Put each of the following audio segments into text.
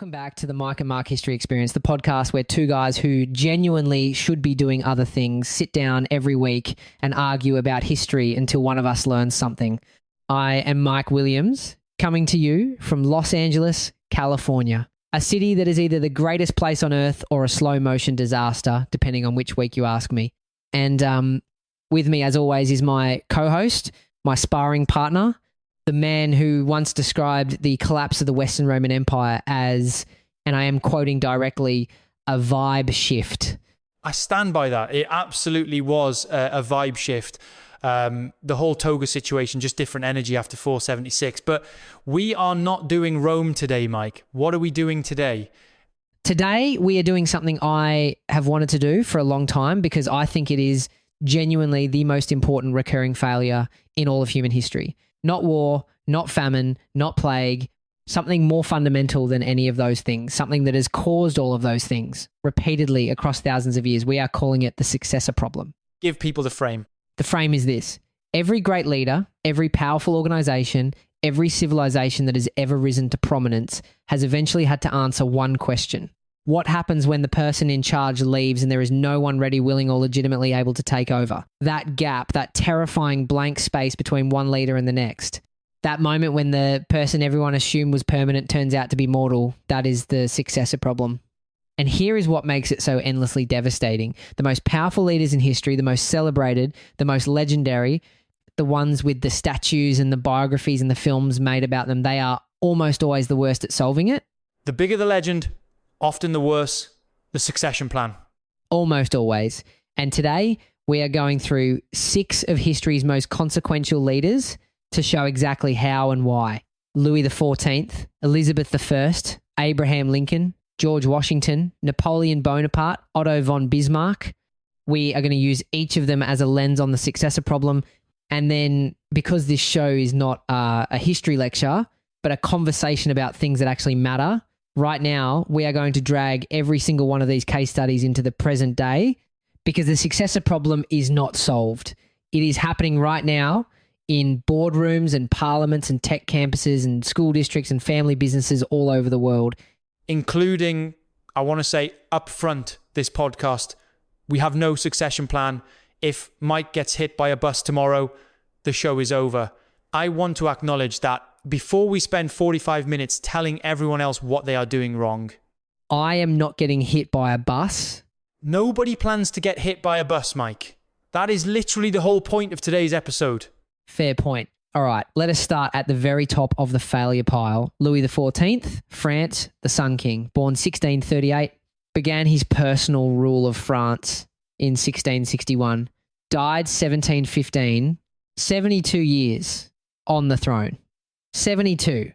Welcome back to the Mike and Mark History Experience, the podcast where two guys who genuinely should be doing other things sit down every week and argue about history until one of us learns something. I am Mike Williams, coming to you from Los Angeles, California, a city that is either the greatest place on earth or a slow motion disaster, depending on which week you ask me. And with me, as always, is my co-host, my sparring partner, the man who once described the collapse of the Western Roman Empire as, and I am quoting directly, a vibe shift. I stand by that. It absolutely was a vibe shift. The whole toga situation, just different energy after 476. But we are not doing Rome today, Mike. What are we doing today? Today, we are doing something I have wanted to do for a long time because I think it is genuinely the most important recurring failure in all of human history. Not war, not famine, not plague, something more fundamental than any of those things, something that has caused all of those things repeatedly across thousands of years. We are calling it the successor problem. Give people the frame. The frame is this. Every great leader, every powerful organization, every civilization that has ever risen to prominence has eventually had to answer one question. What happens when the person in charge leaves and there is no one ready, willing, or legitimately able to take over? That gap, that terrifying blank space between one leader and the next. That moment when the person everyone assumed was permanent turns out to be mortal, that is the successor problem. And here is what makes it so endlessly devastating. The most powerful leaders in history, the most celebrated, the most legendary, the ones with the statues and the biographies and the films made about them, they are almost always the worst at solving it. The bigger the legend, often the worse the succession plan. Almost always. And today we are going through 6 of history's most consequential leaders to show exactly how and why. Louis XIV, Elizabeth I, Abraham Lincoln, George Washington, Napoleon Bonaparte, Otto von Bismarck. We are going to use each of them as a lens on the successor problem. And then because this show is not a history lecture, but a conversation about things that actually matter, right now, we are going to drag every single one of these case studies into the present day because the successor problem is not solved. It is happening right now in boardrooms and parliaments and tech campuses and school districts and family businesses all over the world. Including, I want to say up front, this podcast, we have no succession plan. If Mike gets hit by a bus tomorrow, the show is over. I want to acknowledge that before we spend 45 minutes telling everyone else what they are doing wrong. I am not getting hit by a bus. Nobody plans to get hit by a bus, Mike. That is literally the whole point of today's episode. Fair point. All right, let us start at the very top of the failure pile. Louis XIV, France, the Sun King, born 1638, began his personal rule of France in 1661, died 1715, 72 years on the throne. 72.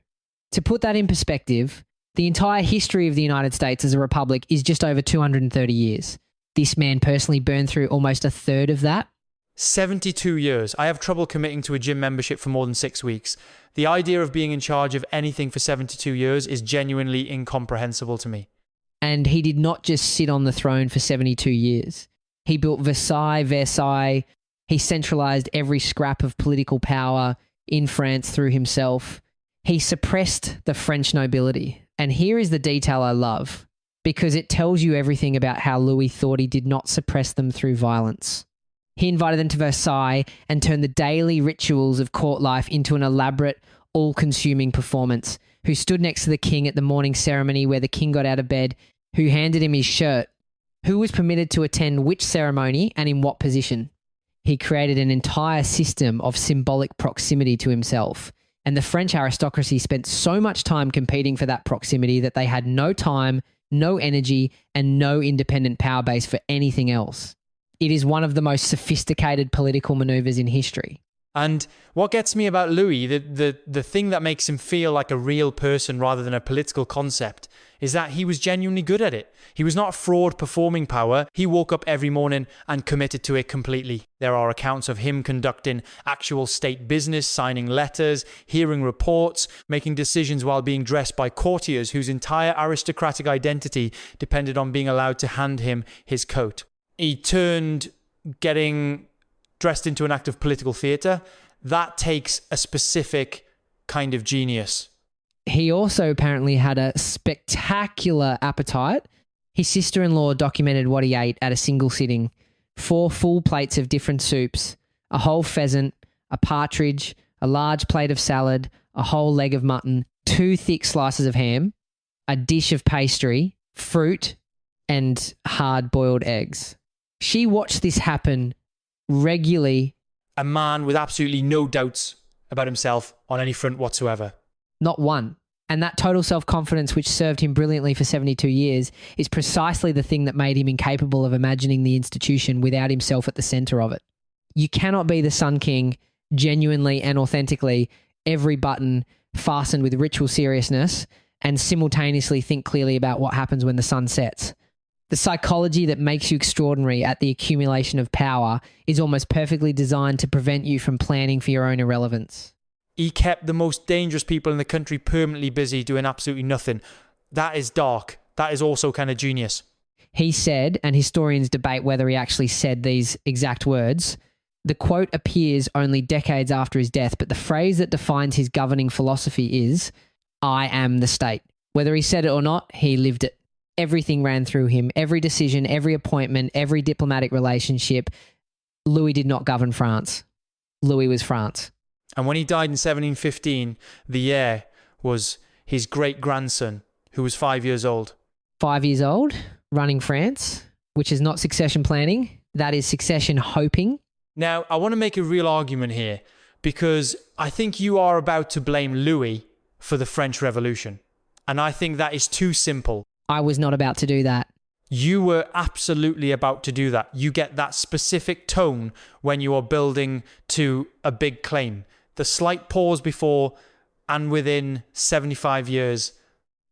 To put that in perspective, the entire history of the United States as a republic is just over 230 years. This man personally burned through almost a third of that. 72 years. I have trouble committing to a gym membership for more than 6 weeks. The idea of being in charge of anything for 72 years is genuinely incomprehensible to me. And he did not just sit on the throne for 72 years. He built Versailles. He centralized every scrap of political power in France through himself. He suppressed the French nobility. And here is the detail I love, because it tells you everything about how Louis thought he did not suppress them through violence. He invited them to Versailles and turned the daily rituals of court life into an elaborate, all-consuming performance. Who stood next to the king at the morning ceremony where the king got out of bed, who handed him his shirt, who was permitted to attend which ceremony and in what position. He created an entire system of symbolic proximity to himself. And the French aristocracy spent so much time competing for that proximity that they had no time, no energy, and no independent power base for anything else. It is one of the most sophisticated political maneuvers in history. And what gets me about Louis, the thing that makes him feel like a real person rather than a political concept, is that he was genuinely good at it. He was not a fraud performing power. He woke up every morning and committed to it completely. There are accounts of him conducting actual state business, signing letters, hearing reports, making decisions while being dressed by courtiers whose entire aristocratic identity depended on being allowed to hand him his coat. He turned getting dressed into an act of political theatre. That takes a specific kind of genius. He also apparently had a spectacular appetite. His sister-in-law documented what he ate at a single sitting: 4 full plates of different soups, a whole pheasant, a partridge, a large plate of salad, a whole leg of mutton, 2 thick slices of ham, a dish of pastry, fruit, and hard-boiled eggs. She watched this happen regularly. A man with absolutely no doubts about himself on any front whatsoever. Not one. And that total self-confidence, which served him brilliantly for 72 years, is precisely the thing that made him incapable of imagining the institution without himself at the centre of it. You cannot be the Sun King genuinely and authentically, every button fastened with ritual seriousness, and simultaneously think clearly about what happens when the sun sets. The psychology that makes you extraordinary at the accumulation of power is almost perfectly designed to prevent you from planning for your own irrelevance. He kept the most dangerous people in the country permanently busy doing absolutely nothing. That is dark. That is also kind of genius. He said, and historians debate whether he actually said these exact words, the quote appears only decades after his death, but the phrase that defines his governing philosophy is, "I am the state." Whether he said it or not, he lived it. Everything ran through him. Every decision, every appointment, every diplomatic relationship. Louis did not govern France. Louis was France. And when he died in 1715, the heir was his great-grandson, who was 5 years old. 5 years old, running France, which is not succession planning. That is succession hoping. Now, I want to make a real argument here, because I think you are about to blame Louis for the French Revolution. And I think that is too simple. I was not about to do that. You were absolutely about to do that. You get that specific tone when you are building to a big claim. The slight pause before and within 75 years.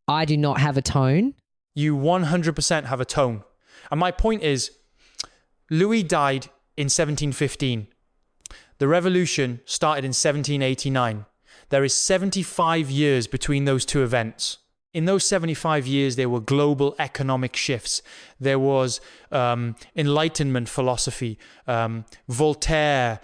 I do not have a tone. You 100% have a tone. And my point is, Louis died in 1715. The revolution started in 1789. There is 75 years between those two events. In those 75 years, there were global economic shifts. There was Enlightenment philosophy, Voltaire,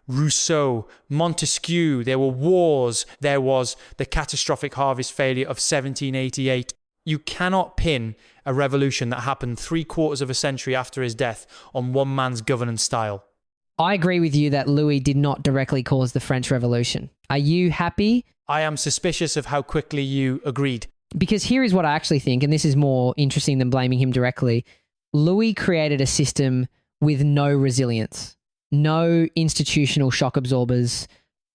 Rousseau, Montesquieu. There were wars. There was the catastrophic harvest failure of 1788. You cannot pin a revolution that happened 3/4 of a century after his death on one man's governance style. I agree with you that Louis did not directly cause the French Revolution. Are you happy? I am suspicious of how quickly you agreed. Because here is what I actually think, and this is more interesting than blaming him directly. Louis created a system with no resilience, no institutional shock absorbers,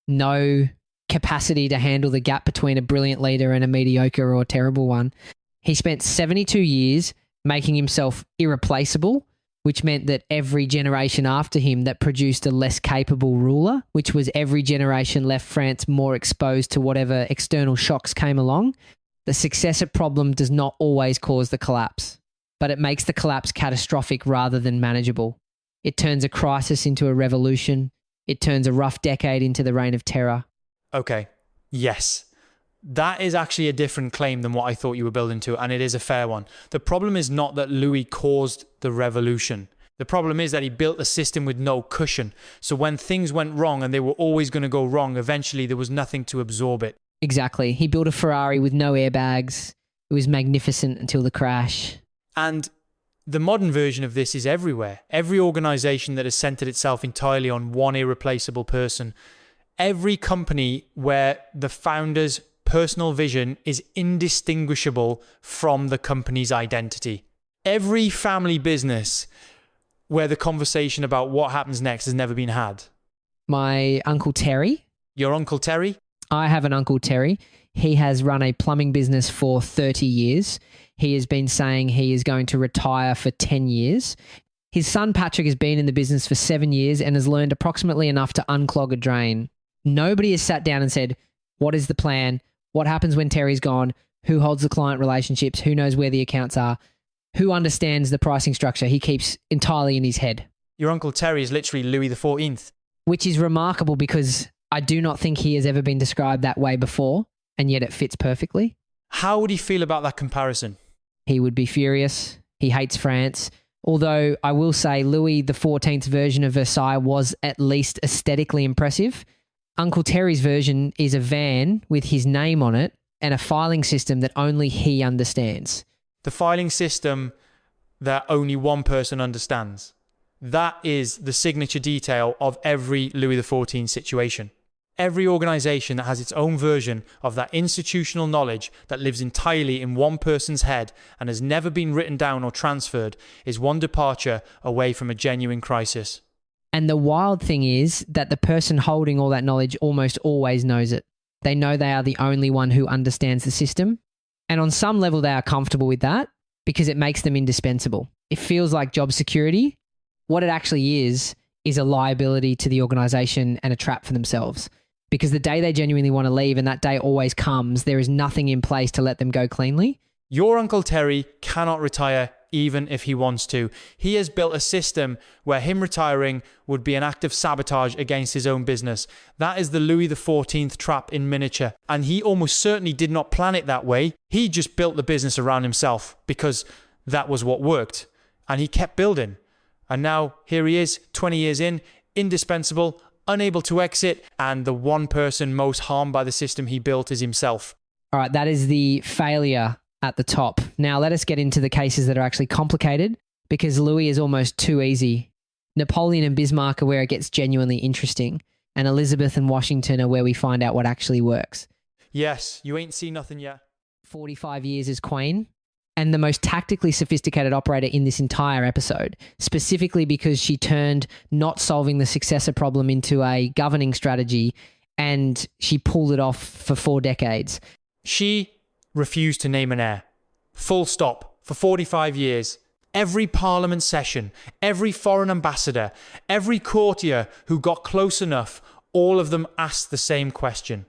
no capacity to handle the gap between a brilliant leader and a mediocre or terrible one. He spent 72 years making himself irreplaceable, which meant that every generation after him that produced a less capable ruler, which was every generation left France more exposed to whatever external shocks came along. The successor problem does not always cause the collapse, but it makes the collapse catastrophic rather than manageable. It turns a crisis into a revolution. It turns a rough decade into the reign of terror. Okay, yes. That is actually a different claim than what I thought you were building to, and it is a fair one. The problem is not that Louis caused the revolution. The problem is that he built a system with no cushion. So when things went wrong, and they were always going to go wrong, eventually there was nothing to absorb it. Exactly. He built a Ferrari with no airbags. It was magnificent until the crash. And the modern version of this is everywhere. Every organization that has centered itself entirely on one irreplaceable person. Every company where the founder's personal vision is indistinguishable from the company's identity. Every family business where the conversation about what happens next has never been had. My Uncle Terry. Your Uncle Terry? I have an Uncle Terry. He has run a plumbing business for 30 years. He has been saying he is going to retire for 10 years. His son Patrick has been in the business for 7 years and has learned approximately enough to unclog a drain. Nobody has sat down and said, what is the plan? What happens when Terry's gone? Who holds the client relationships? Who knows where the accounts are? Who understands the pricing structure? He keeps entirely in his head. Your Uncle Terry is literally Louis XIV. Which is remarkable because I do not think he has ever been described that way before, and yet it fits perfectly. How would he feel about that comparison? He would be furious. He hates France. Although I will say Louis XIV's version of Versailles was at least aesthetically impressive. Uncle Terry's version is a van with his name on it and a filing system that only he understands. The filing system that only one person understands. That is the signature detail of every Louis XIV situation. Every organization that has its own version of that institutional knowledge that lives entirely in one person's head and has never been written down or transferred is one departure away from a genuine crisis. And the wild thing is that the person holding all that knowledge almost always knows it. They know they are the only one who understands the system. And on some level, they are comfortable with that because it makes them indispensable. It feels like job security. What it actually is a liability to the organization and a trap for themselves. Because the day they genuinely want to leave, and that day always comes, there is nothing in place to let them go cleanly. Your Uncle Terry cannot retire even if he wants to. He has built a system where him retiring would be an act of sabotage against his own business. That is the Louis XIV trap in miniature. And he almost certainly did not plan it that way. He just built the business around himself because that was what worked. And he kept building. And now here he is, 20 years in, indispensable, unable to exit, and the one person most harmed by the system he built is himself. All right, that is the failure at the top. Now let us get into the cases that are actually complicated, because Louis is almost too easy. Napoleon and Bismarck are where it gets genuinely interesting, and Elizabeth and Washington are where we find out what actually works. Yes, you ain't seen nothing yet. 45 years as Queen, and the most tactically sophisticated operator in this entire episode, specifically because she turned not solving the successor problem into a governing strategy, and she pulled it off for 4 decades. She refused to name an heir. Full stop. For 45 years. Every parliament session, every foreign ambassador, every courtier who got close enough, all of them asked the same question.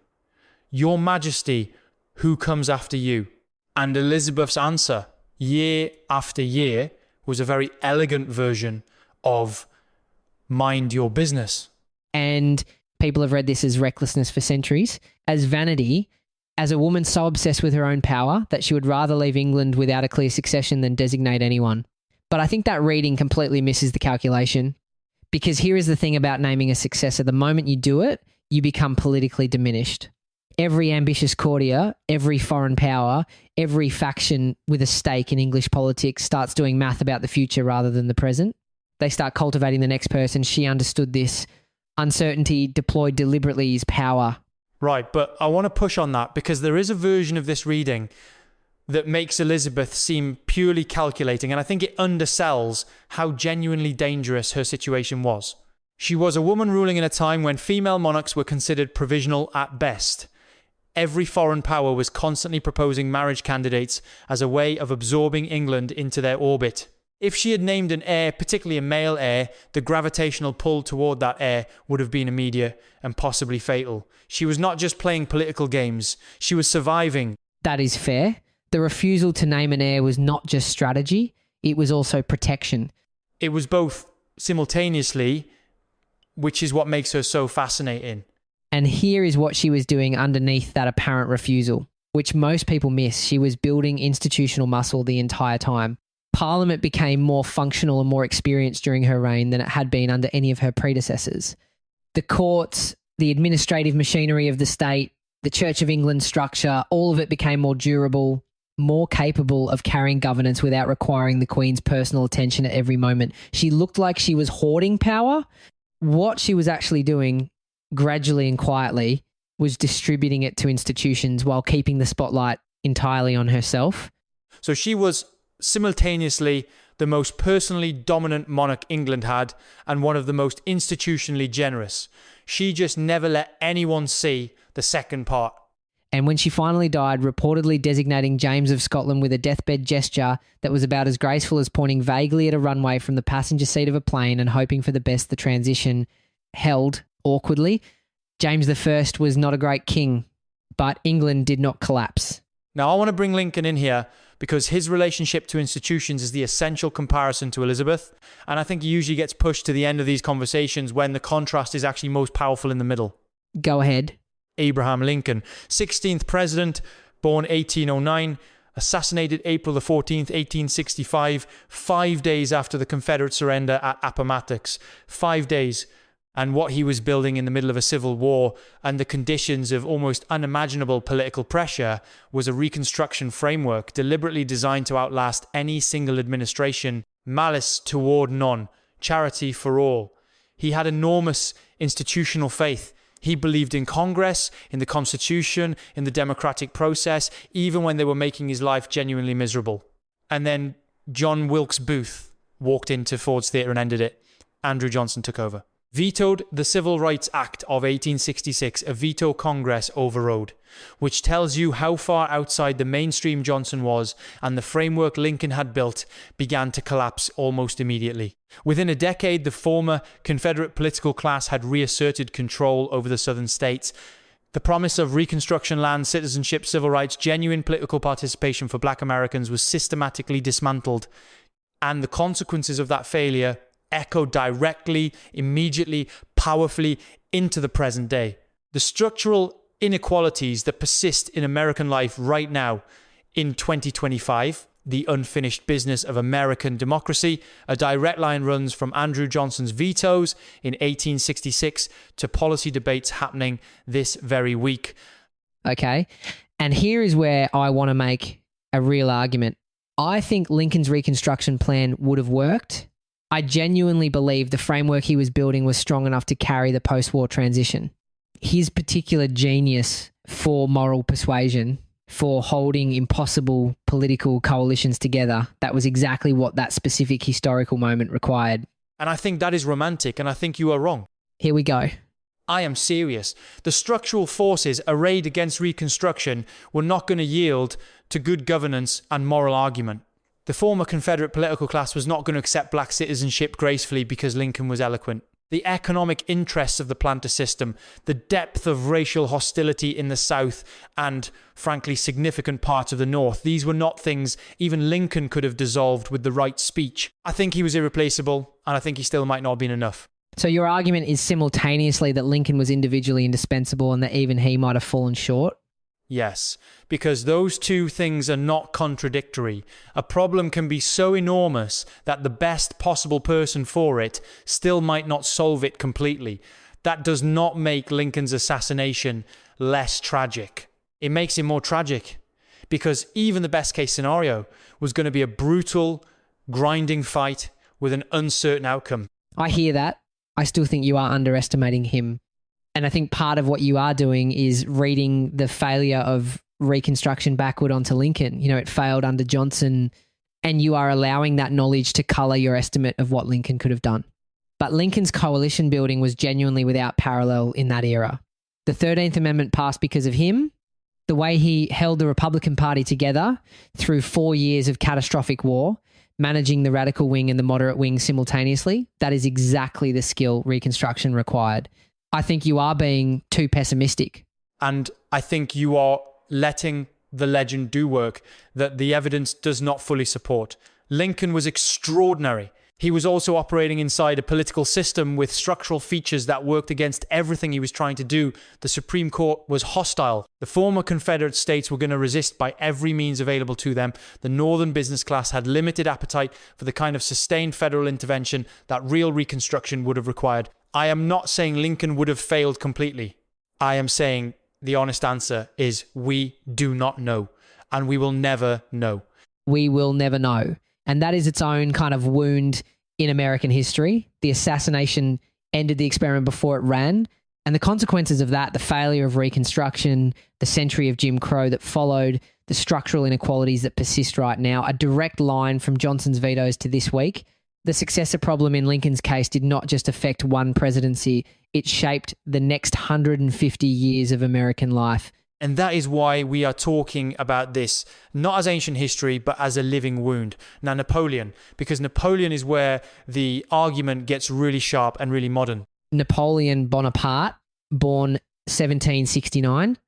Your Majesty, who comes after you? And Elizabeth's answer, year after year, was a very elegant version of mind your business. And people have read this as recklessness for centuries, as vanity, as a woman so obsessed with her own power that she would rather leave England without a clear succession than designate anyone. But I think that reading completely misses the calculation, because here is the thing about naming a successor. The moment you do it, you become politically diminished. Every ambitious courtier, every foreign power, every faction with a stake in English politics starts doing math about the future rather than the present. They start cultivating the next person. She understood this. Uncertainty deployed deliberately is power. Right, but I want to push on that because there is a version of this reading that makes Elizabeth seem purely calculating, and I think it undersells how genuinely dangerous her situation was. She was a woman ruling in a time when female monarchs were considered provisional at best. Every foreign power was constantly proposing marriage candidates as a way of absorbing England into their orbit. If she had named an heir, particularly a male heir, the gravitational pull toward that heir would have been immediate and possibly fatal. She was not just playing political games, she was surviving. That is fair. The refusal to name an heir was not just strategy, it was also protection. It was both simultaneously, which is what makes her so fascinating. And here is what she was doing underneath that apparent refusal, which most people miss. She was building institutional muscle the entire time. Parliament became more functional and more experienced during her reign than it had been under any of her predecessors. The courts, the administrative machinery of the state, the Church of England structure, all of it became more durable, more capable of carrying governance without requiring the Queen's personal attention at every moment. She looked like she was hoarding power. What she was actually doing, gradually and quietly, was distributing it to institutions while keeping the spotlight entirely on herself. So she was simultaneously the most personally dominant monarch England had and one of the most institutionally generous. She just never let anyone see the second part. And when she finally died, reportedly designating James of Scotland with a deathbed gesture that was about as graceful as pointing vaguely at a runway from the passenger seat of a plane and hoping for the best, the transition held awkwardly. James I was not a great king, but England did not collapse. Now, I want to bring Lincoln in here because his relationship to institutions is the essential comparison to Elizabeth, and I think he usually gets pushed to the end of these conversations when the contrast is actually most powerful in the middle. Go ahead. Abraham Lincoln, 16th president, born 1809, assassinated April the 14th, 1865, 5 days after the Confederate surrender at Appomattox. 5 days. and what he was building in the middle of a civil war and the conditions of almost unimaginable political pressure was a Reconstruction framework deliberately designed to outlast any single administration, malice toward none, charity for all. He had enormous institutional faith. He believed in Congress, in the Constitution, in the democratic process, even when they were making his life genuinely miserable. And then John Wilkes Booth walked into Ford's Theatre and ended it. Andrew Johnson took over. Vetoed the Civil Rights Act of 1866, a veto Congress overrode, which tells you how far outside the mainstream Johnson was, and the framework Lincoln had built began to collapse almost immediately. Within a decade, the former Confederate political class had reasserted control over the southern states. The promise of Reconstruction land, citizenship, civil rights, genuine political participation for Black Americans was systematically dismantled, and the consequences of that failure echo directly, immediately, powerfully into the present day. The structural inequalities that persist in American life right now in 2025, the unfinished business of American democracy, a direct line runs from Andrew Johnson's vetoes in 1866 to policy debates happening this very week. Okay. And here is where I want to make a real argument. I think Lincoln's Reconstruction plan would have worked. I genuinely believe the framework he was building was strong enough to carry the post-war transition. His particular genius for moral persuasion, for holding impossible political coalitions together, that was exactly what that specific historical moment required. And I think that is romantic, and I think you are wrong. Here we go. I am serious. The structural forces arrayed against Reconstruction were not going to yield to good governance and moral argument. The former Confederate political class was not going to accept black citizenship gracefully because Lincoln was eloquent. The economic interests of the planter system, the depth of racial hostility in the South and, frankly, significant parts of the North, these were not things even Lincoln could have dissolved with the right speech. I think he was irreplaceable, and I think he still might not have been enough. So your argument is simultaneously that Lincoln was individually indispensable and that even he might have fallen short? Yes, because those two things are not contradictory. A problem can be so enormous that the best possible person for it still might not solve it completely. That does not make Lincoln's assassination less tragic. It makes it more tragic because even the best case scenario was going to be a brutal, grinding fight with an uncertain outcome. I hear that. I still think you are underestimating him. And I think part of what you are doing is reading the failure of Reconstruction backward onto Lincoln. You know, it failed under Johnson, and you are allowing that knowledge to colour your estimate of what Lincoln could have done. But Lincoln's coalition building was genuinely without parallel in that era. The 13th Amendment passed because of him. The way he held the Republican Party together through 4 years of catastrophic war, managing the radical wing and the moderate wing simultaneously, that is exactly the skill Reconstruction required. I think you are being too pessimistic. And I think you are letting the legend do work that the evidence does not fully support. Lincoln was extraordinary. He was also operating inside a political system with structural features that worked against everything he was trying to do. The Supreme Court was hostile. The former Confederate states were going to resist by every means available to them. The northern business class had limited appetite for the kind of sustained federal intervention that real Reconstruction would have required. I am not saying Lincoln would have failed completely. I am saying the honest answer is we do not know, and we will never know. We will never know. And that is its own kind of wound in American history. The assassination ended the experiment before it ran. And the consequences of that, the failure of Reconstruction, the century of Jim Crow that followed, the structural inequalities that persist right now, a direct line from Johnson's vetoes to this week. The successor problem in Lincoln's case did not just affect one presidency, it shaped the next 150 years of American life. And that is why we are talking about this, not as ancient history, but as a living wound. Now, Napoleon, because Napoleon is where the argument gets really sharp and really modern. Napoleon Bonaparte, born 1769,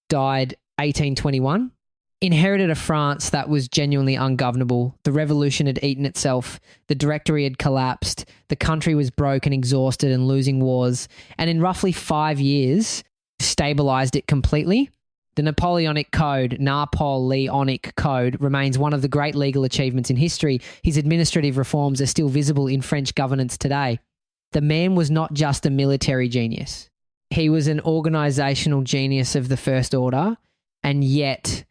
died 1821. Inherited a France that was genuinely ungovernable. The revolution had eaten itself. The Directory had collapsed. The country was broke and exhausted and losing wars. And in roughly 5 years, stabilized it completely. The Napoleonic Code, Napoleonic Code, remains one of the great legal achievements in history. His administrative reforms are still visible in French governance today. The man was not just a military genius. He was an organizational genius of the First Order, and yet,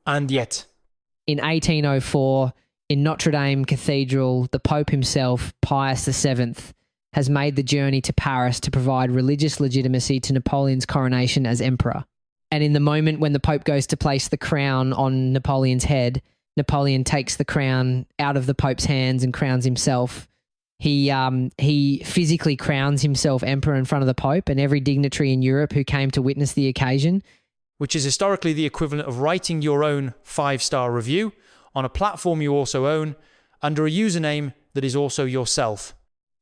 in 1804, in Notre Dame Cathedral, the Pope himself, Pius VII, has made the journey to Paris to provide religious legitimacy to Napoleon's coronation as emperor. And in the moment when the Pope goes to place the crown on Napoleon's head, Napoleon takes the crown out of the Pope's hands and crowns himself. He physically crowns himself emperor in front of the Pope and every dignitary in Europe who came to witness the occasion. Which is historically the equivalent of writing your own 5-star review on a platform you also own under a username that is also yourself.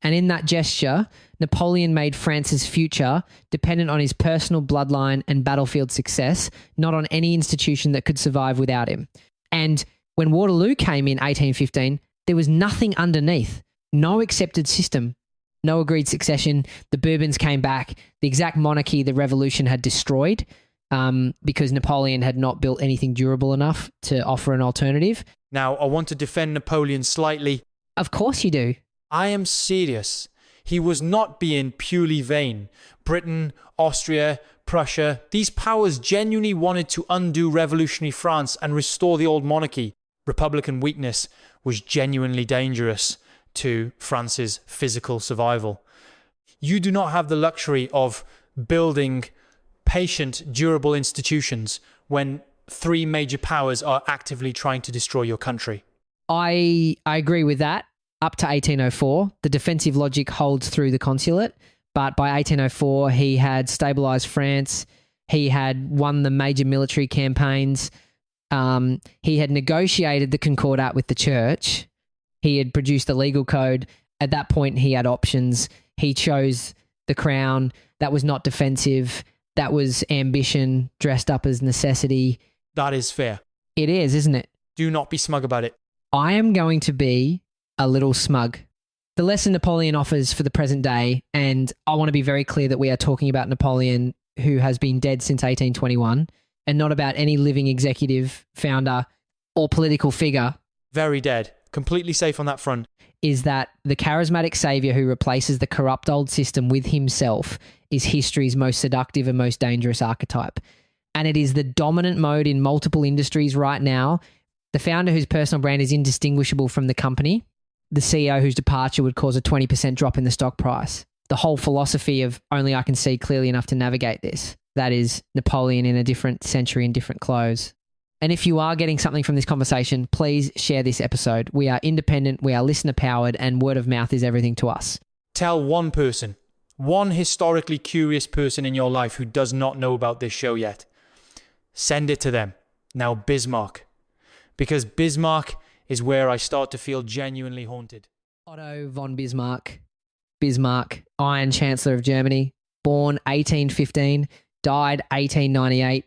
And in that gesture, Napoleon made France's future dependent on his personal bloodline and battlefield success, not on any institution that could survive without him. And when Waterloo came in 1815, there was nothing underneath. No accepted system, no agreed succession. The Bourbons came back. The exact monarchy the revolution had destroyed because Napoleon had not built anything durable enough to offer an alternative. Now, I want to defend Napoleon slightly. Of course you do. I am serious. He was not being purely vain. Britain, Austria, Prussia, these powers genuinely wanted to undo revolutionary France and restore the old monarchy. Republican weakness was genuinely dangerous to France's physical survival. You do not have the luxury of building patient, durable institutions when 3 major powers are actively trying to destroy your country. I agree with that. Up to 1804, the defensive logic holds through the consulate, but by 1804, he had stabilised France. He had won the major military campaigns. He had negotiated the Concordat with the church. He had produced a legal code. At that point, he had options. He chose the crown. That was not defensive. That was ambition dressed up as necessity. That is fair. It is, isn't it? Do not be smug about it. I am going to be a little smug. The lesson Napoleon offers for the present day, and I want to be very clear that we are talking about Napoleon, who has been dead since 1821, and not about any living executive, founder, or political figure. Very dead. Completely safe on that front. Is that the charismatic savior who replaces the corrupt old system with himself is history's most seductive and most dangerous archetype. And it is the dominant mode in multiple industries right now. The founder whose personal brand is indistinguishable from the company, the CEO whose departure would cause a 20% drop in the stock price. The whole philosophy of only I can see clearly enough to navigate this. That is Napoleon in a different century in different clothes. And if you are getting something from this conversation, please share this episode. We are independent, we are listener powered, and word of mouth is everything to us. Tell one person, one historically curious person in your life who does not know about this show yet. Send it to them. Now Bismarck. Because Bismarck is where I start to feel genuinely haunted. Otto von Bismarck. Bismarck, Iron Chancellor of Germany, born 1815, died 1898.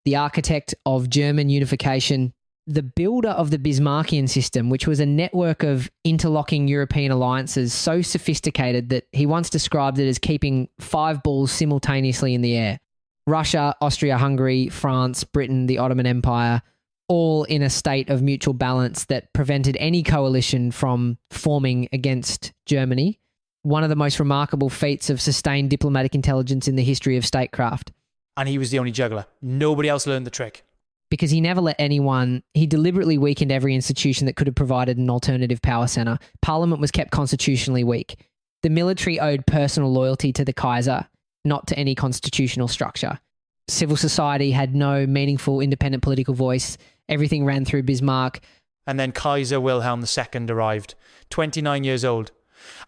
The architect of German unification, the builder of the Bismarckian system, which was a network of interlocking European alliances so sophisticated that he once described it as keeping 5 balls simultaneously in the air. Russia, Austria-Hungary, France, Britain, the Ottoman Empire, all in a state of mutual balance that prevented any coalition from forming against Germany. One of the most remarkable feats of sustained diplomatic intelligence in the history of statecraft. And he was the only juggler. Nobody else learned the trick. Because he never let anyone, he deliberately weakened every institution that could have provided an alternative power centre. Parliament was kept constitutionally weak. The military owed personal loyalty to the Kaiser, not to any constitutional structure. Civil society had no meaningful independent political voice. Everything ran through Bismarck. And then Kaiser Wilhelm II arrived, 29 years old.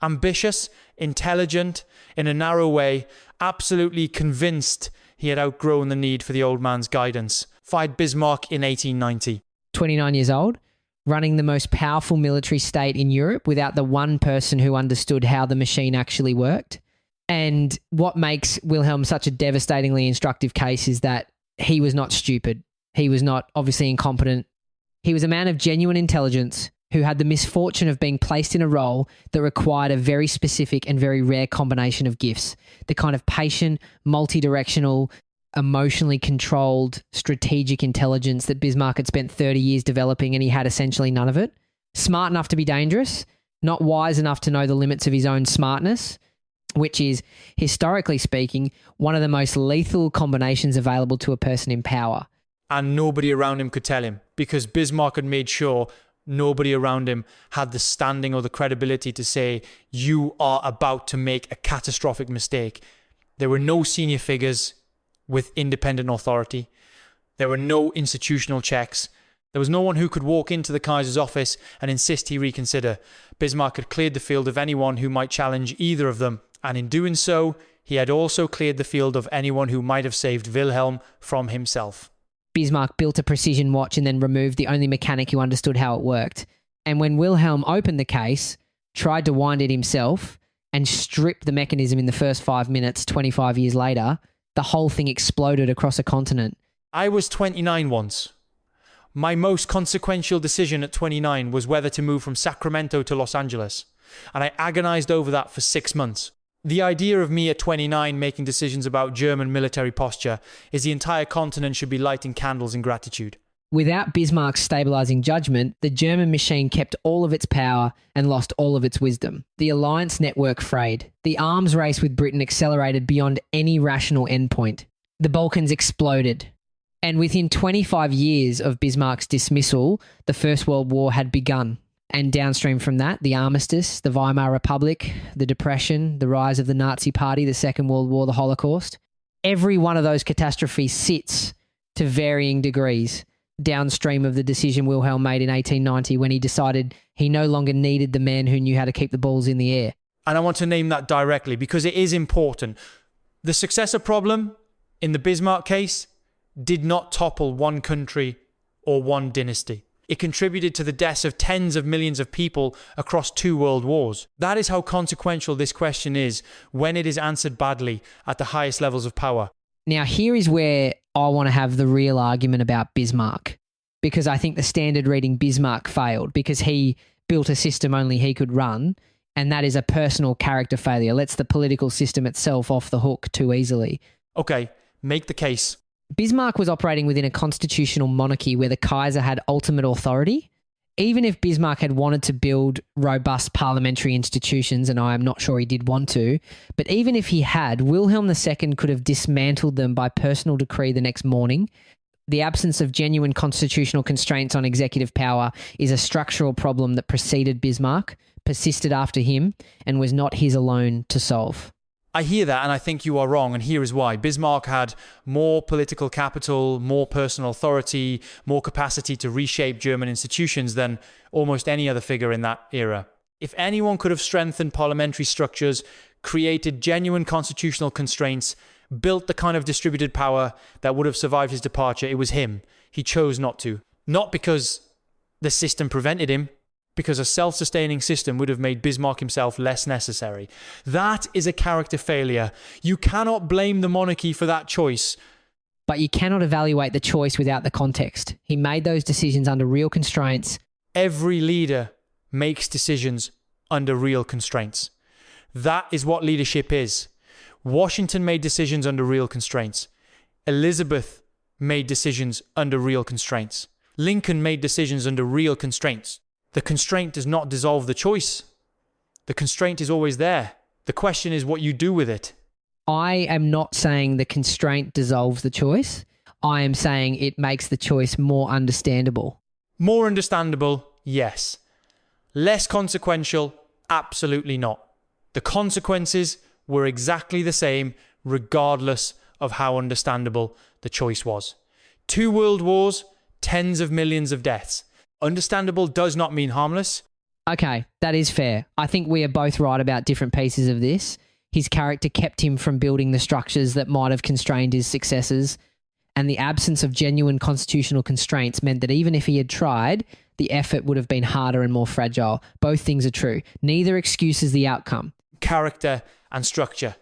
Ambitious, intelligent, in a narrow way, absolutely convinced he had outgrown the need for the old man's guidance. Fired Bismarck in 1890. 29 years old, running the most powerful military state in Europe without the one person who understood how the machine actually worked. And what makes Wilhelm such a devastatingly instructive case is that he was not stupid. He was not obviously incompetent. He was a man of genuine intelligence who had the misfortune of being placed in a role that required a very specific and very rare combination of gifts. The kind of patient, multi-directional, emotionally controlled, strategic intelligence that Bismarck had spent 30 years developing, and he had essentially none of it. Smart enough to be dangerous, not wise enough to know the limits of his own smartness, which is, historically speaking, one of the most lethal combinations available to a person in power. And nobody around him could tell him, because Bismarck had made sure nobody around him had the standing or the credibility to say, you are about to make a catastrophic mistake. There were no senior figures with independent authority. There were no institutional checks. There was no one who could walk into the Kaiser's office and insist he reconsider. Bismarck had cleared the field of anyone who might challenge either of them, and in doing so, he had also cleared the field of anyone who might have saved Wilhelm from himself. Bismarck built a precision watch and then removed the only mechanic who understood how it worked. And when Wilhelm opened the case, tried to wind it himself, and stripped the mechanism in the first 5 minutes 25 years later, the whole thing exploded across a continent. I was 29 once. My most consequential decision at 29 was whether to move from Sacramento to Los Angeles, and I agonized over that for 6 months. The idea of me at 29 making decisions about German military posture is the entire continent should be lighting candles in gratitude. Without Bismarck's stabilizing judgment, the German machine kept all of its power and lost all of its wisdom. The alliance network frayed. The arms race with Britain accelerated beyond any rational endpoint. The Balkans exploded. And within 25 years of Bismarck's dismissal, the First World War had begun. And downstream from that, the Armistice, the Weimar Republic, the Depression, the rise of the Nazi Party, the Second World War, the Holocaust. Every one of those catastrophes sits to varying degrees downstream of the decision Wilhelm made in 1890 when he decided he no longer needed the man who knew how to keep the balls in the air. And I want to name that directly because it is important. The successor problem in the Bismarck case did not topple one country or one dynasty. It contributed to the deaths of tens of millions of people across 2 world wars. That is how consequential this question is when it is answered badly at the highest levels of power. Now, here is where I want to have the real argument about Bismarck, because I think the standard reading Bismarck failed because he built a system only he could run, and that is a personal character failure. Lets the political system itself off the hook too easily. Okay, make the case. Bismarck was operating within a constitutional monarchy where the Kaiser had ultimate authority. Even if Bismarck had wanted to build robust parliamentary institutions, and I am not sure he did want to, but even if he had, Wilhelm II could have dismantled them by personal decree the next morning. The absence of genuine constitutional constraints on executive power is a structural problem that preceded Bismarck, persisted after him, and was not his alone to solve. I hear that and I think you are wrong, and here is why. Bismarck had more political capital, more personal authority, more capacity to reshape German institutions than almost any other figure in that era. If anyone could have strengthened parliamentary structures, created genuine constitutional constraints, built the kind of distributed power that would have survived his departure, it was him. He chose not to. Not because the system prevented him, because a self-sustaining system would have made Bismarck himself less necessary. That is a character failure. You cannot blame the monarchy for that choice. But you cannot evaluate the choice without the context. He made those decisions under real constraints. Every leader makes decisions under real constraints. That is what leadership is. Washington made decisions under real constraints. Elizabeth made decisions under real constraints. Lincoln made decisions under real constraints. The constraint does not dissolve the choice. The constraint is always there. The question is what you do with it. I am not saying the constraint dissolves the choice. I am saying it makes the choice more understandable. More understandable, yes. Less consequential, absolutely not. The consequences were exactly the same regardless of how understandable the choice was. 2 world wars, tens of millions of deaths. Understandable does not mean harmless. Okay, that is fair. I think we are both right about different pieces of this. His character kept him from building the structures that might have constrained his successors, and the absence of genuine constitutional constraints meant that even if he had tried, the effort would have been harder and more fragile. Both things are true. Neither excuses the outcome. Character and structure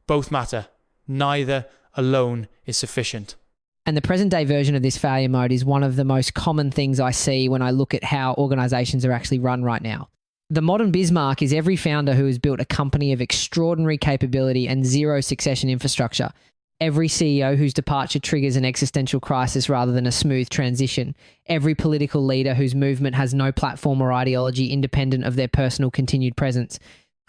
both matter. Neither alone is sufficient. And the present day version of this failure mode is one of the most common things I see when I look at how organizations are actually run right now. The modern Bismarck is every founder who has built a company of extraordinary capability and zero succession infrastructure. Every CEO whose departure triggers an existential crisis rather than a smooth transition. Every political leader whose movement has no platform or ideology independent of their personal continued presence.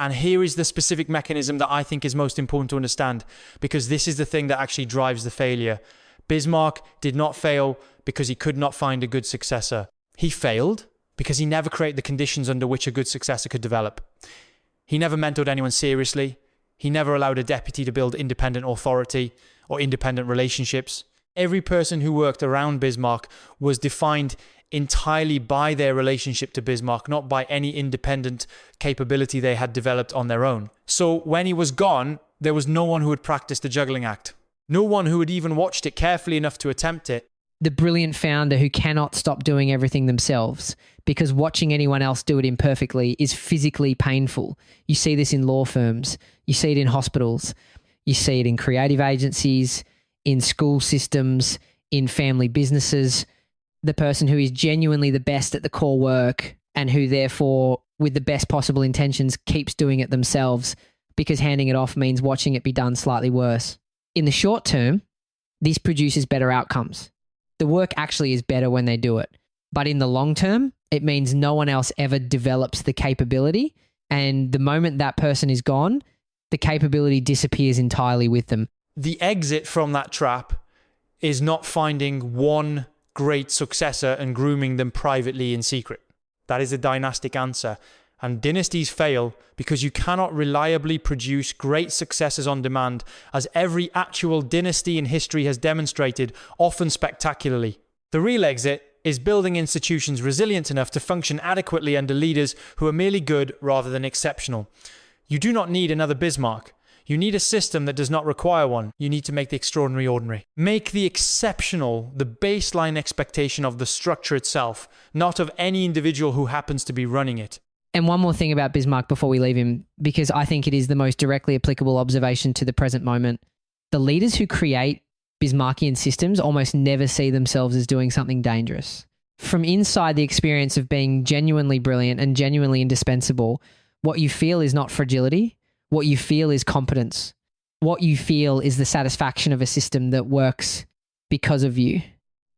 And here is the specific mechanism that I think is most important to understand, because this is the thing that actually drives the failure. Bismarck did not fail because he could not find a good successor. He failed because he never created the conditions under which a good successor could develop. He never mentored anyone seriously. He never allowed a deputy to build independent authority or independent relationships. Every person who worked around Bismarck was defined entirely by their relationship to Bismarck, not by any independent capability they had developed on their own. So when he was gone, there was no one who had practiced the juggling act. No one who had even watched it carefully enough to attempt it. The brilliant founder who cannot stop doing everything themselves because watching anyone else do it imperfectly is physically painful. You see this in law firms. You see it in hospitals. You see it in creative agencies, in school systems, in family businesses. The person who is genuinely the best at the core work and who therefore, with the best possible intentions, keeps doing it themselves because handing it off means watching it be done slightly worse. In the short term, this produces better outcomes. The work actually is better when they do it. But in the long term, it means no one else ever develops the capability. And the moment that person is gone, the capability disappears entirely with them. The exit from that trap is not finding one great successor and grooming them privately in secret. That is a dynastic answer. And dynasties fail because you cannot reliably produce great successors on demand, as every actual dynasty in history has demonstrated, often spectacularly. The real exit is building institutions resilient enough to function adequately under leaders who are merely good rather than exceptional. You do not need another Bismarck. You need a system that does not require one. You need to make the extraordinary ordinary. Make the exceptional the baseline expectation of the structure itself, not of any individual who happens to be running it. And one more thing about Bismarck before we leave him, because I think it is the most directly applicable observation to the present moment. The leaders who create Bismarckian systems almost never see themselves as doing something dangerous. From inside the experience of being genuinely brilliant and genuinely indispensable, what you feel is not fragility. What you feel is competence. What you feel is the satisfaction of a system that works because of you.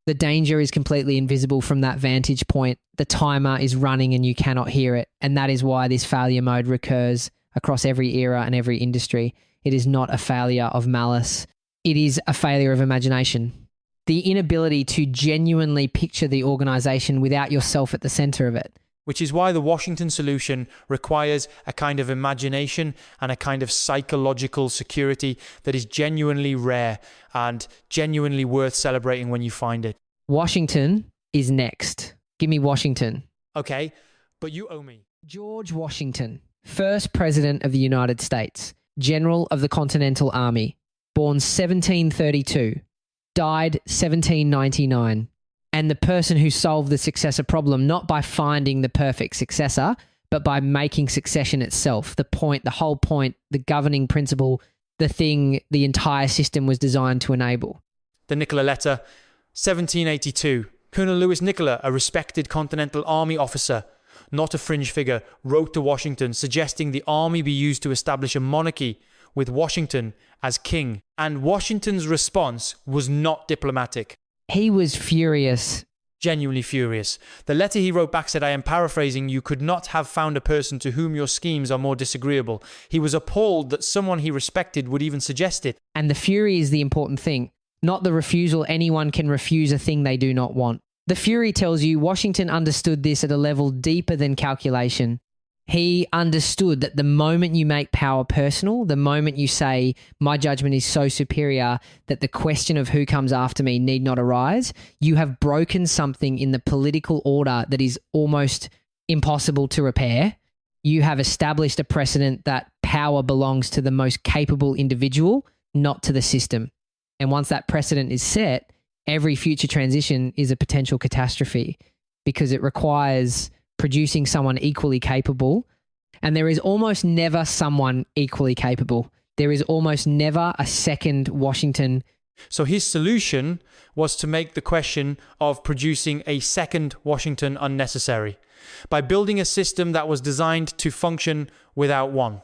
The danger is completely invisible from that vantage point. The timer is running and you cannot hear it. And that is why this failure mode recurs across every era and every industry. It is not a failure of malice. It is a failure of imagination. The inability to genuinely picture the organization without yourself at the center of it. Which is why the Washington solution requires a kind of imagination and a kind of psychological security that is genuinely rare and genuinely worth celebrating when you find it. Washington is next. Give me Washington. Okay, but you owe me. George Washington, first President of the United States, General of the Continental Army, born 1732, died 1799. And the person who solved the successor problem, not by finding the perfect successor, but by making succession itself, the point, the whole point, the governing principle, the thing the entire system was designed to enable. The Nicola Letter, 1782. Colonel Louis Nicola, a respected Continental Army officer, not a fringe figure, wrote to Washington suggesting the army be used to establish a monarchy with Washington as king. And Washington's response was not diplomatic. He was furious. Genuinely furious. The letter he wrote back said, I am paraphrasing, you could not have found a person to whom your schemes are more disagreeable. He was appalled that someone he respected would even suggest it. And the fury is the important thing, not the refusal. Anyone can refuse a thing they do not want. The fury tells you Washington understood this at a level deeper than calculation. He understood that the moment you make power personal, the moment you say, my judgment is so superior that the question of who comes after me need not arise, you have broken something in the political order that is almost impossible to repair. You have established a precedent that power belongs to the most capable individual, not to the system. And once that precedent is set, every future transition is a potential catastrophe because it requires producing someone equally capable. And there is almost never someone equally capable. There is almost never a second Washington. So his solution was to make the question of producing a second Washington unnecessary by building a system that was designed to function without one.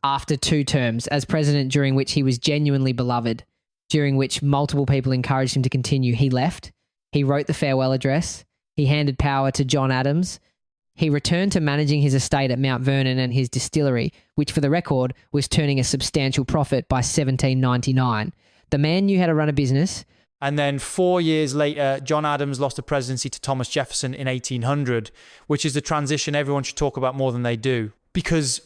After 2 terms as president during which he was genuinely beloved, during which multiple people encouraged him to continue, he left. He wrote the farewell address. He handed power to John Adams. He returned to managing his estate at Mount Vernon and his distillery, which for the record was turning a substantial profit by 1799. The man knew how to run a business. And then 4 years later, John Adams lost the presidency to Thomas Jefferson in 1800, which is the transition everyone should talk about more than they do. Because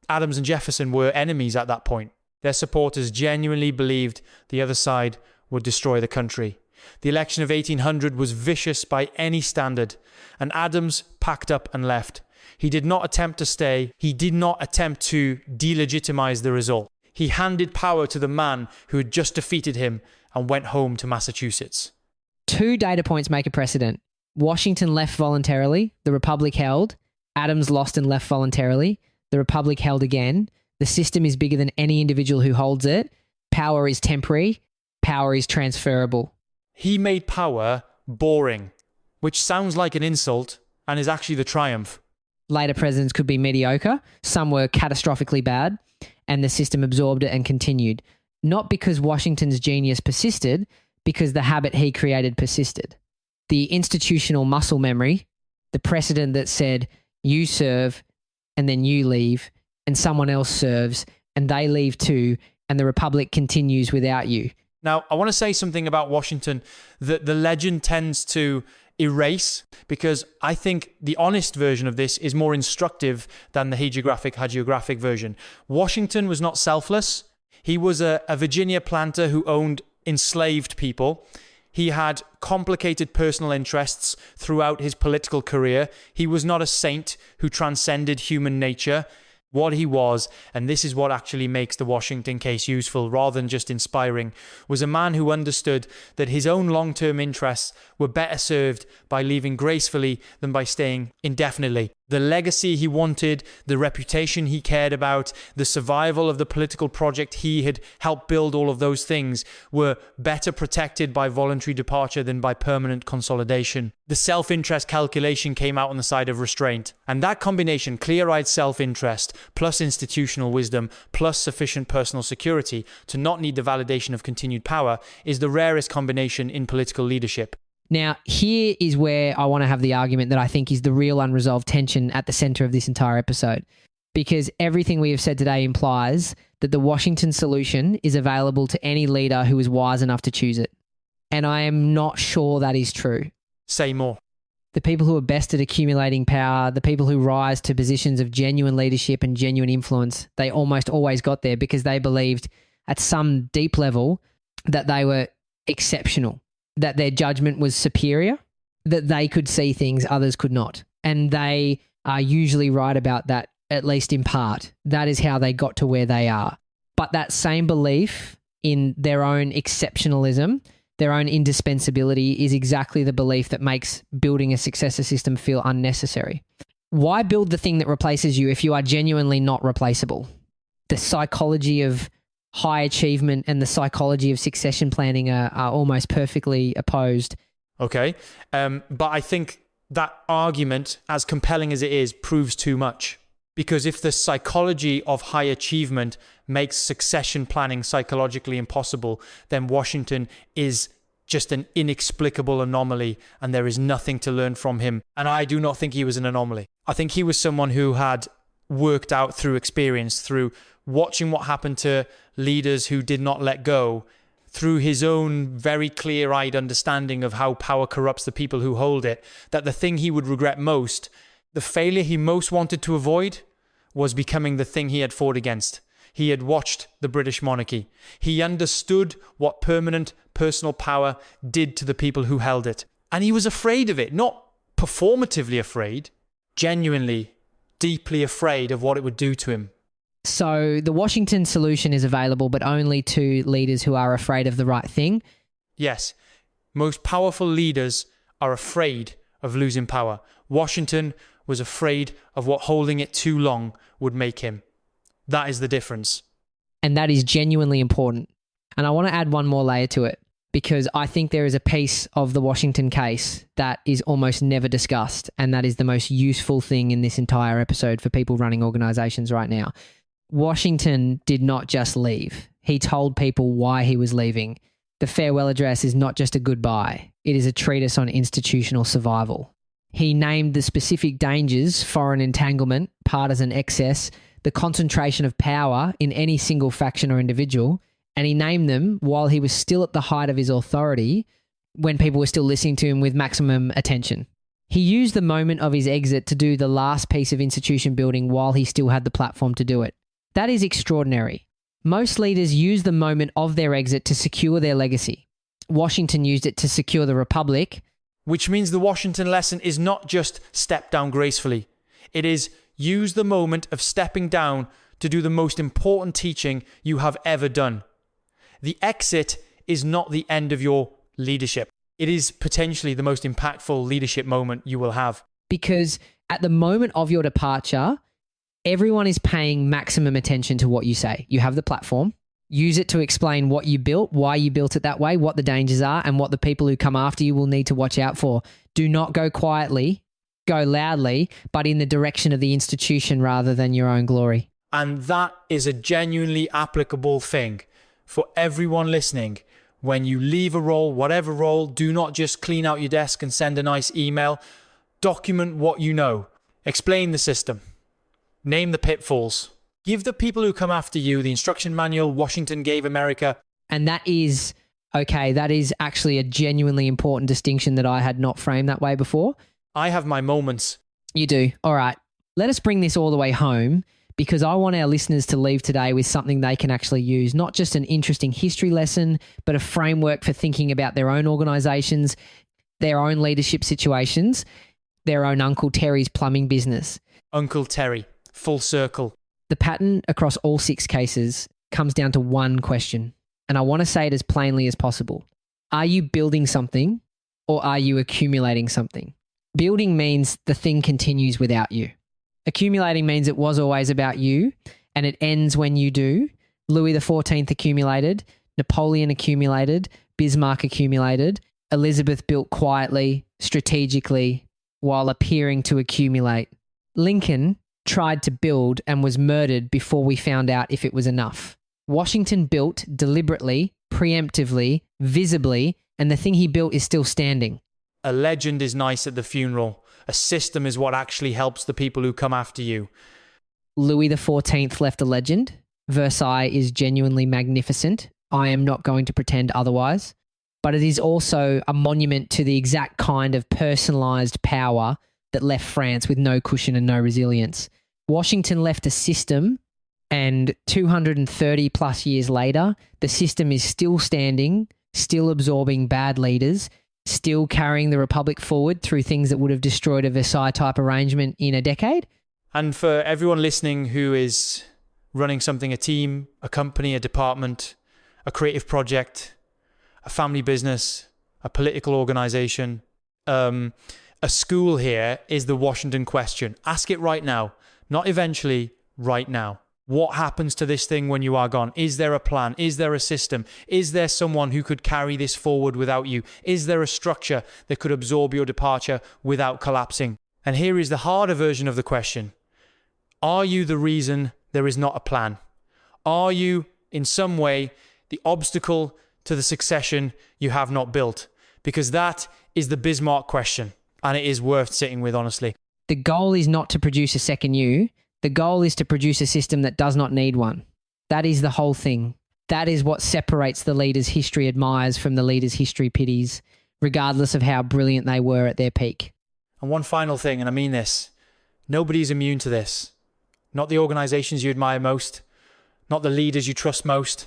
Adams and Jefferson were enemies at that point. Their supporters genuinely believed the other side would destroy the country. The election of 1800 was vicious by any standard, and Adams packed up and left. He did not attempt to stay. He did not attempt to delegitimize the result. He handed power to the man who had just defeated him and went home to Massachusetts. 2 data points make a precedent. Washington left voluntarily. The Republic held. Adams lost and left voluntarily. The Republic held again. The system is bigger than any individual who holds it. Power is temporary. Power is transferable. He made power boring, which sounds like an insult and is actually the triumph. Later presidents could be mediocre. Some were catastrophically bad, and the system absorbed it and continued. Not because Washington's genius persisted, because the habit he created persisted. The institutional muscle memory, the precedent that said you serve and then you leave and someone else serves and they leave too and the Republic continues without you. Now, I want to say something about Washington that the legend tends to erase, because I think the honest version of this is more instructive than the hagiographic version. Washington was not selfless. He was a Virginia planter who owned enslaved people. He had complicated personal interests throughout his political career. He was not a saint who transcended human nature. What he was, and this is what actually makes the Washington case useful rather than just inspiring, was a man who understood that his own long-term interests were better served by leaving gracefully than by staying indefinitely. The legacy he wanted, the reputation he cared about, the survival of the political project he had helped build, all of those things were better protected by voluntary departure than by permanent consolidation. The self-interest calculation came out on the side of restraint. And that combination, clear-eyed self-interest, plus institutional wisdom, plus sufficient personal security to not need the validation of continued power, is the rarest combination in political leadership. Now, here is where I want to have the argument that I think is the real unresolved tension at the center of this entire episode. Because everything we have said today implies that the Washington solution is available to any leader who is wise enough to choose it. And I am not sure that is true. Say more. The people who are best at accumulating power, the people who rise to positions of genuine leadership and genuine influence, they almost always got there because they believed at some deep level that they were exceptional, that their judgment was superior, that they could see things others could not. And they are usually right about that, at least in part. That is how they got to where they are. But that same belief in their own exceptionalism, their own indispensability, is exactly the belief that makes building a successor system feel unnecessary. Why build the thing that replaces you if you are genuinely not replaceable? The psychology of high achievement and the psychology of succession planning are almost perfectly opposed. Okay. But I think that argument, as compelling as it is, proves too much. Because if the psychology of high achievement makes succession planning psychologically impossible, then Washington is just an inexplicable anomaly and there is nothing to learn from him. And I do not think he was an anomaly. I think he was someone who had worked out through experience, through watching what happened to leaders who did not let go, through his own very clear-eyed understanding of how power corrupts the people who hold it, that the thing he would regret most, the failure he most wanted to avoid, was becoming the thing he had fought against. He had watched the British monarchy. He understood what permanent personal power did to the people who held it. And he was afraid of it, not performatively afraid, genuinely, deeply afraid of what it would do to him. So the Washington solution is available, but only to leaders who are afraid of the right thing? Yes. Most powerful leaders are afraid of losing power. Washington was afraid of what holding it too long would make him. That is the difference. And that is genuinely important. And I want to add one more layer to it, because I think there is a piece of the Washington case that is almost never discussed, and that is the most useful thing in this entire episode for people running organizations right now. Washington did not just leave. He told people why he was leaving. The farewell address is not just a goodbye. It is a treatise on institutional survival. He named the specific dangers: foreign entanglement, partisan excess, the concentration of power in any single faction or individual. And he named them while he was still at the height of his authority, when people were still listening to him with maximum attention. He used the moment of his exit to do the last piece of institution building while he still had the platform to do it. That is extraordinary. Most leaders use the moment of their exit to secure their legacy. Washington used it to secure the Republic. Which means the Washington lesson is not just step down gracefully. It is use the moment of stepping down to do the most important teaching you have ever done. The exit is not the end of your leadership. It is potentially the most impactful leadership moment you will have. Because at the moment of your departure, everyone is paying maximum attention to what you say. You have the platform. Use it to explain what you built, why you built it that way, what the dangers are, and what the people who come after you will need to watch out for. Do not go quietly, go loudly, but in the direction of the institution rather than your own glory. And that is a genuinely applicable thing for everyone listening. When you leave a role, whatever role, do not just clean out your desk and send a nice email. Document what you know. Explain the system. Name the pitfalls. Give the people who come after you the instruction manual Washington gave America. And that is actually a genuinely important distinction that I had not framed that way before. I have my moments. You do. All right. Let us bring this all the way home, because I want our listeners to leave today with something they can actually use, not just an interesting history lesson, but a framework for thinking about their own organizations, their own leadership situations, their own Uncle Terry's plumbing business. Uncle Terry, full circle. The pattern across all 6 cases comes down to one question, and I want to say it as plainly as possible. Are you building something, or are you accumulating something? Building means the thing continues without you. Accumulating means it was always about you, and it ends when you do. Louis XIV accumulated, Napoleon accumulated, Bismarck accumulated, Elizabeth built quietly, strategically, while appearing to accumulate. Lincoln tried to build and was murdered before we found out if it was enough. Washington built deliberately, preemptively, visibly, and the thing he built is still standing. A legend is nice at the funeral. A system is what actually helps the people who come after you. Louis XIV left a legend. Versailles is genuinely magnificent. I am not going to pretend otherwise. But it is also a monument to the exact kind of personalised power that left France with no cushion and no resilience. Washington left a system, and 230 plus years later, the system is still standing, still absorbing bad leaders, still carrying the Republic forward through things that would have destroyed a Versailles-type arrangement in a decade. And for everyone listening who is running something, a team, a company, a department, a creative project, a family business, a political organisation, a school here is the Washington question. Ask it right now, not eventually, right now. What happens to this thing when you are gone? Is there a plan? Is there a system? Is there someone who could carry this forward without you? Is there a structure that could absorb your departure without collapsing? And here is the harder version of the question. Are you the reason there is not a plan? Are you, in some way, the obstacle to the succession you have not built? Because that is the Bismarck question. And it is worth sitting with, honestly. The goal is not to produce a second you. The goal is to produce a system that does not need one. That is the whole thing. That is what separates the leaders history admires from the leaders history pities, regardless of how brilliant they were at their peak. And one final thing, and I mean this. Nobody's immune to this. Not the organizations you admire most. Not the leaders you trust most.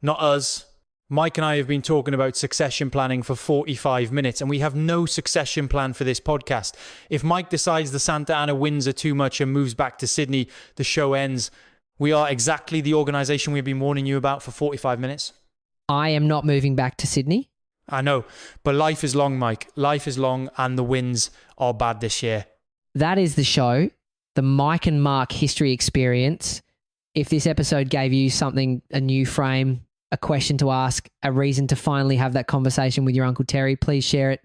Not us. Mike and I have been talking about succession planning for 45 minutes, and we have no succession plan for this podcast. If Mike decides the Santa Ana winds are too much and moves back to Sydney, the show ends. We are exactly the organisation we've been warning you about for 45 minutes. I am not moving back to Sydney. I know, but life is long, Mike. Life is long, and the winds are bad this year. That is the show, the Mike and Mark history experience. If this episode gave you something, a new frame, a question to ask, a reason to finally have that conversation with your Uncle Terry, please share it.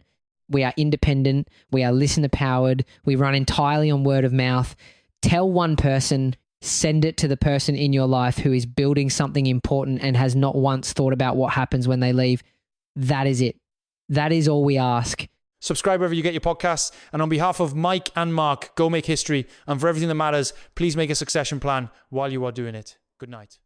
We are independent. We are listener powered. We run entirely on word of mouth. Tell one person, send it to the person in your life who is building something important and has not once thought about what happens when they leave. That is it. That is all we ask. Subscribe wherever you get your podcasts. And on behalf of Mike and Mark, go make history. And for everything that matters, please make a succession plan while you are doing it. Good night.